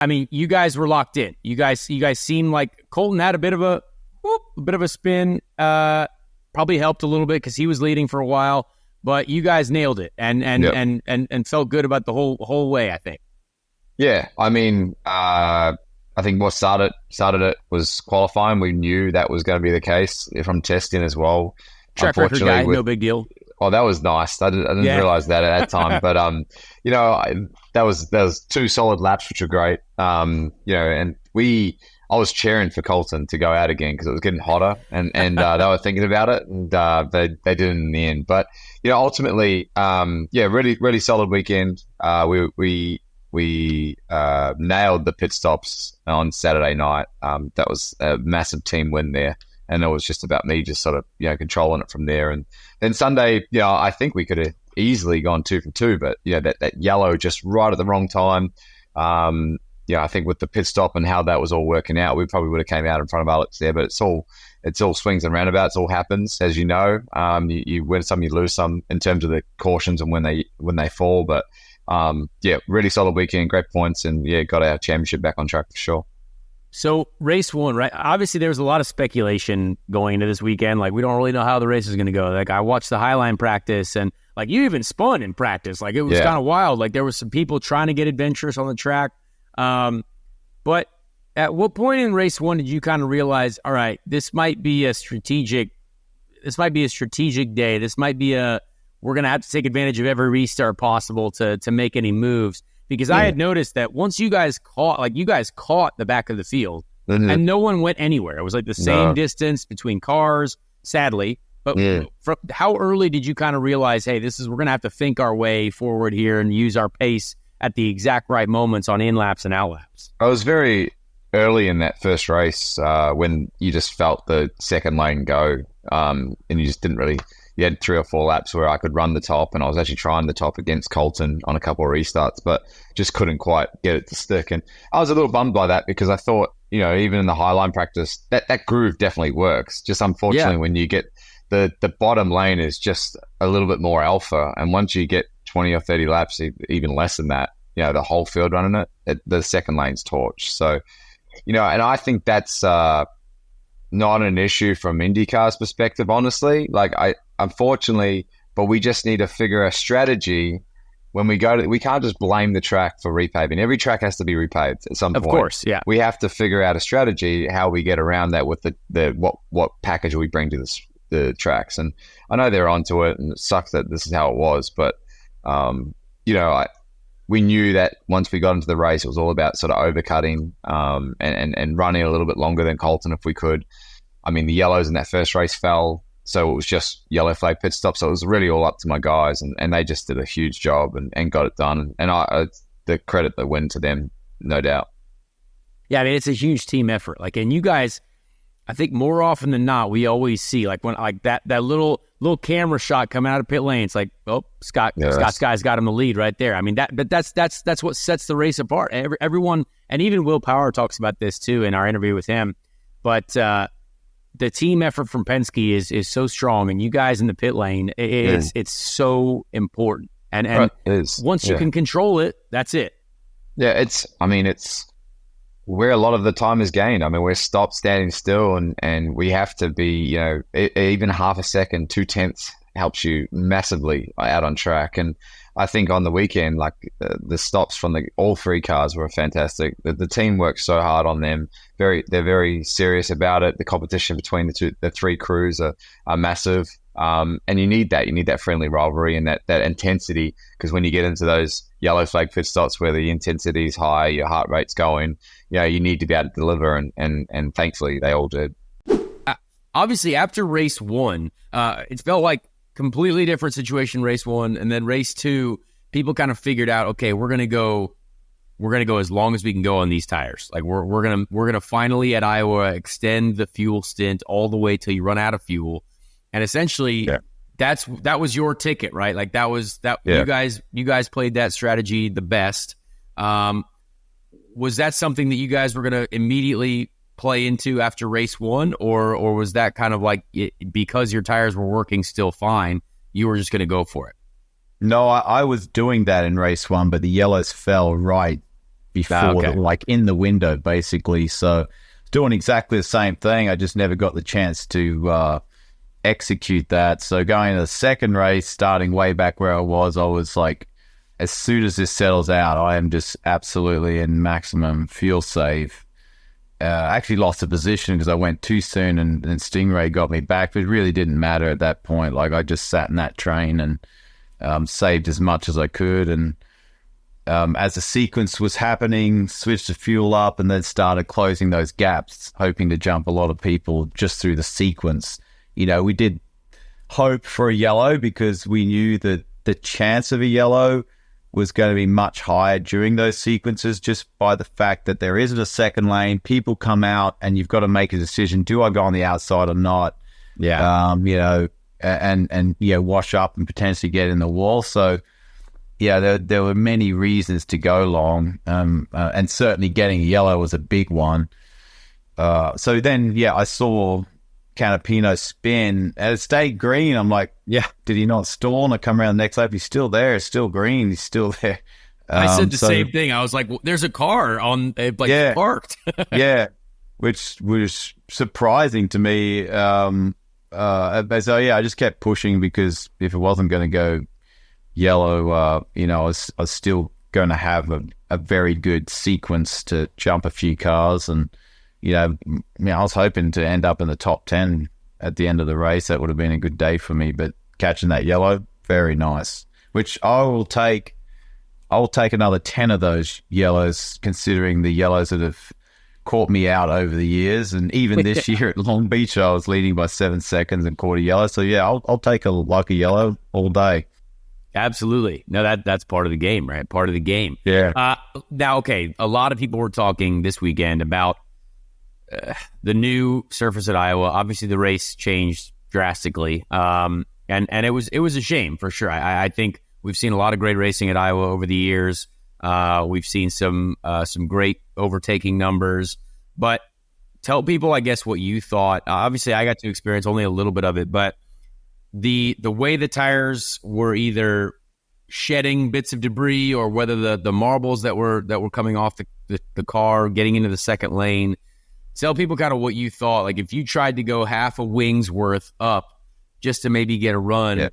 I mean, you guys were locked in. You guys seemed like Colton had a bit of a spin. Probably helped a little bit because he was leading for a while, but you guys nailed it and felt good about the whole way, I think. Yeah, I mean, I think what started it was qualifying. We knew that was going to be the case from testing as well. Track record guy, no big deal. Oh, that was nice. I didn't realize that at that time, but that was 2 solid laps, which were great. And I was cheering for Colton to go out again because it was getting hotter, and they were thinking about it, and they did it in the end. But ultimately, really really solid weekend. We nailed the pit stops on Saturday night. That was a massive team win there. And it was just about me just sort of, controlling it from there. And then Sunday, I think we could have easily gone 2 for 2, but that yellow just right at the wrong time. I think with the pit stop and how that was all working out, we probably would have came out in front of Alex there. But it's all swings and roundabouts. All happens, as you know. You win some, you lose some in terms of the cautions and when they fall. But really solid weekend, great points, and got our championship back on track for sure. So race 1, right? Obviously, there was a lot of speculation going into this weekend. Like, we don't really know how the race is going to go. Like, I watched the Highline practice, and like, you even spun in practice. Like, it was kind of wild. Like, there was some people trying to get adventurous on the track. But at what point in race 1 did you kind of realize, all right, this might be a strategic day. This might be we're going to have to take advantage of every restart possible to make any moves. Because I had noticed that once you guys caught the back of the field, and no one went anywhere. It was like the same distance between cars, sadly. But from how early did you kind of realize, hey, we're going to have to think our way forward here and use our pace at the exact right moments on in-laps and out-laps? I was very early in that first race when you just felt the second lane go, and you just didn't really... You had 3 or 4 laps where I could run the top, and I was actually trying the top against Colton on a couple of restarts, but just couldn't quite get it to stick. And I was a little bummed by that because I thought, even in the Highline practice, that groove definitely works. Just unfortunately, when you get the bottom lane is just a little bit more alpha, and once you get 20 or 30 laps, even less than that, the whole field running it, the second lane's torched. So, and I think that's not an issue from IndyCar's perspective, honestly. Like, unfortunately, but we just need to figure a strategy when we can't just blame the track for repaving. Every track has to be repaved at some point. Of course, yeah. We have to figure out a strategy how we get around that with what package we bring to the tracks. And I know they're onto it, and it sucks that this is how it was, but we knew that once we got into the race, it was all about sort of overcutting and running a little bit longer than Colton if we could. I mean, the yellows in that first race fell, so it was just yellow flag pit stop. So it was really all up to my guys, and they just did a huge job and got it done. And the credit that went to them, no doubt. Yeah, I mean, it's a huge team effort. Like, and you guys, I think more often than not, we always see like when like that little camera shot coming out of pit lane. It's like, oh, Scott's guy's got him the lead right there. I mean, that's what sets the race apart. Everyone, and even Will Power talks about this too in our interview with him. But the team effort from Penske is so strong, and you guys in the pit lane, it's so important. And once you can control it, that's it. Yeah, it's where a lot of the time is gained. I mean, we're stopped standing still, and we have to be, even half a second, 0.2 helps you massively out on track. And I think on the weekend, like the stops from all 3 cars were fantastic. The team worked so hard on them. They're very serious about it. The competition between the 3 crews are massive. And you need that. You need that friendly rivalry and that intensity, because when you get into those yellow flag pit stops where the intensity is high, your heart rate's going, you need to be able to deliver, and thankfully they all did. Obviously, after race 1, it felt like completely different situation race 1, and then race 2, people kind of figured out, okay, we're gonna go as long as we can go on these tires. Like we're gonna finally at Iowa extend the fuel stint all the way till you run out of fuel. And essentially, that was your ticket, right? Like you guys played that strategy the best. Was that something that you guys were going to immediately play into after race 1, or was that kind of like because your tires were working still fine, you were just going to go for it? No, I was doing that in race 1, but the yellows fell right before, like in the window, basically. So doing exactly the same thing. I just never got the chance to execute that. So going to the second race, starting way back where I was like, as soon as this settles out, I am just absolutely in maximum fuel save. I actually lost a position because I went too soon, and Stingray got me back, but it really didn't matter at that point. Like, I just sat in that train and saved as much as I could. And as the sequence was happening, switched the fuel up and then started closing those gaps, hoping to jump a lot of people just through the sequence. You know, we did hope for a yellow because we knew that the chance of a yellow was going to be much higher during those sequences, just by the fact that there isn't a second lane. People come out and you've got to make a decision. Do I go on the outside or not? Yeah. You know, and wash up and potentially get in the wall. So, yeah, there were many reasons to go long. And certainly getting a yellow was a big one. So then, I saw Canapino spin and it stayed green. I'm like, did he not stall? And I come around the next lap, he's still there, it's still green, he's still there. I said the same thing. I was like, well, there's a car on, parked. Yeah, which was surprising to me. So I just kept pushing because if it wasn't going to go yellow, I was still going to have a very good sequence to jump a few cars. And I was hoping to end up in the top 10 at the end of the race. That would have been a good day for me. But catching that yellow, very nice. Which I will take another 10 of those yellows, considering the yellows that have caught me out over the years. And even this year at Long Beach, I was leading by 7 seconds and caught a yellow. So I'll take a lucky yellow all day. Absolutely. No, that's part of the game, right? Part of the game. Yeah. Now, okay, a lot of people were talking this weekend about the new surface at Iowa. Obviously, the race changed drastically, and it was a shame for sure. I think we've seen a lot of great racing at Iowa over the years. We've seen some great overtaking numbers, but tell people, I guess, what you thought. Obviously, I got to experience only a little bit of it, but the way the tires were either shedding bits of debris or whether the marbles that were coming off the car getting into the second lane. Tell people kind of what you thought. Like, if you tried to go half a wing's worth up just to maybe get a run,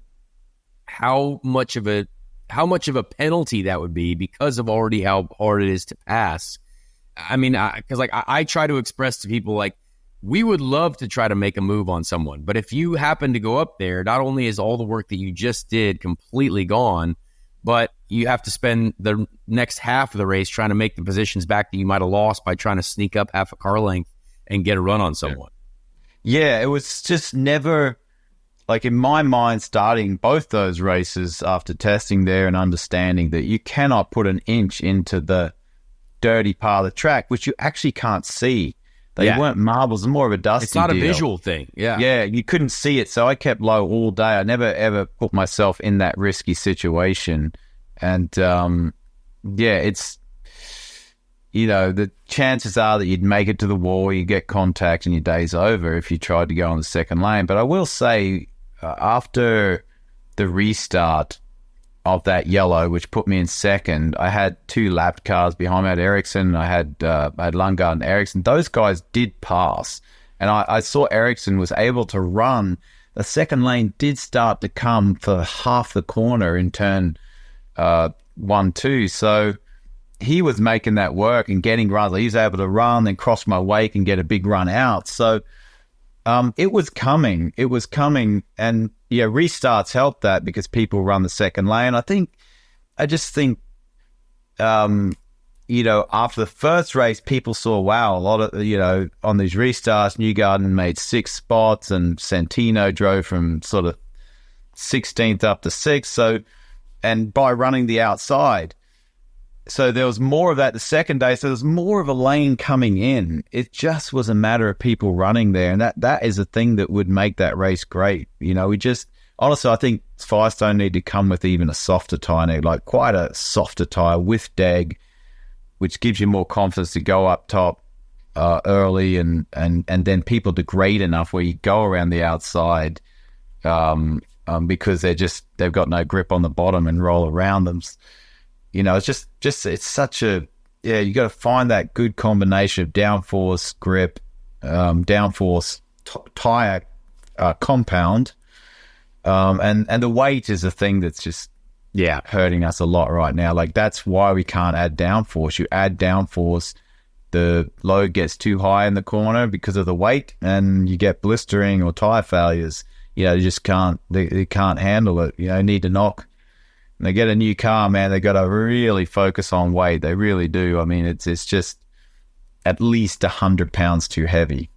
how much of a penalty that would be because of already how hard it is to pass. I mean, because I try to express to people, like, we would love to try to make a move on someone, but if you happen to go up there, not only is all the work that you just did completely gone, but you have to spend the next half of the race trying to make the positions back that you might have lost by trying to sneak up half a car length and get a run on someone. Yeah, it was just never, like, in my mind, starting both those races after testing there and understanding that you cannot put an inch into the dirty part of the track, which you actually can't see. They weren't marbles, it's more of a dusty It's not deal. A visual thing. Yeah, you couldn't see it, so I kept low all day. I never, ever put myself in that risky situation. And, it's, the chances are that you'd make it to the wall, you get contact, and your day's over if you tried to go on the second lane. But I will say, after the restart of that yellow, which put me in second, I had 2 lapped cars behind me. I had Ericsson, I had Lundgaard and Ericsson. Those guys did pass, and I saw Ericsson was able to run. The second lane did start to come for half the corner in turn 1-2, so he was making that work and getting runs. He was able to run, then cross my wake and get a big run out. So it was coming. And restarts helped that because people run the second lane. I just think, after the first race, people saw, wow, a lot of, on these restarts, Newgarden made 6 spots and Santino drove from sort of 16th up to 6th. So, and by running the outside, so there was more of that the second day. So there's more of a lane coming in. It just was a matter of people running there. And that is a thing that would make that race great. Honestly, I think Firestone need to come with even a softer tire, like quite a softer tire with DEG, which gives you more confidence to go up top early and then people degrade enough where you go around the outside because they've got no grip on the bottom and roll around them. It's you got to find that good combination of downforce, grip, downforce, tire compound, and the weight is a thing that's just hurting us a lot right now. Like, that's why we can't add downforce. You add downforce, the load gets too high in the corner because of the weight, and you get blistering or tire failures. You know, you just can't. They can't handle it. You know, need to knock. When they get a new car, man, they got to really focus on weight. They really do. I mean, it's just at least 100 pounds too heavy.